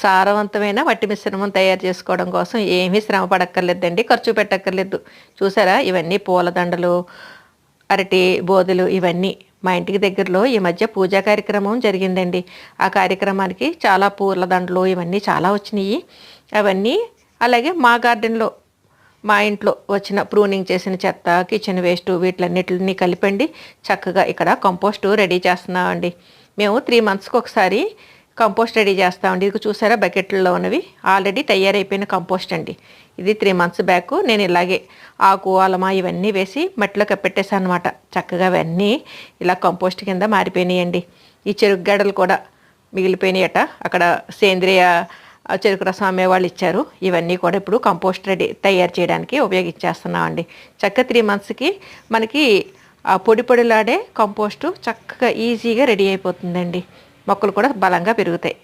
సారవంతమైన మట్టి మిశ్రమం తయారు చేసుకోవడం కోసం ఏమీ శ్రమ పడక్కర్లేదండి, ఖర్చు పెట్టక్కర్లేదు. చూసారా, ఇవన్నీ పూలదండలు, అరటి బోదెలు ఇవన్నీ. మా ఇంటికి దగ్గరలో ఈ మధ్య పూజా కార్యక్రమం జరిగిందండి. ఆ కార్యక్రమానికి చాలా పూలదండలు ఇవన్నీ చాలా వచ్చినాయి. అవన్నీ అలాగే మా గార్డెన్లో, మా ఇంట్లో వచ్చిన ప్రూనింగ్ చేసిన చెత్త, కిచెన్ వేస్ట్ వీటిలన్నిటిని కలిపండి చక్కగా ఇక్కడ కంపోస్ట్ రెడీ చేస్తున్నామండి. మేము 3 monthsకి ఒకసారి కంపోస్ట్ రెడీ చేస్తామండి. ఇది చూసారా, బకెట్లలో ఉన్నవి ఆల్రెడీ తయారైపోయిన కంపోస్ట్ అండి. ఇది 3 months బ్యాక్ నేను ఇలాగే ఆకు అలమా ఇవన్నీ వేసి మట్టిలో కప్పెట్టేసాను అనమాట. చక్కగా అవన్నీ ఇలా కంపోస్ట్ కింద మారిపోయినాయండి. ఈ చెరుకు గడలు కూడా మిగిలిపోయినాయట, అక్కడ సేంద్రియ చెరుకు రసం అమ్మే వాళ్ళు ఇచ్చారు. ఇవన్నీ కూడా ఇప్పుడు కంపోస్ట్ రెడీ తయారు చేయడానికి ఉపయోగించేస్తున్నామండి. చక్కగా 3 monthsకి మనకి ఆ పొడి పొడిలాడే కంపోస్టు చక్కగా ఈజీగా రెడీ అయిపోతుందండి. మొక్కలు కూడా బలంగా పెరుగుతాయి.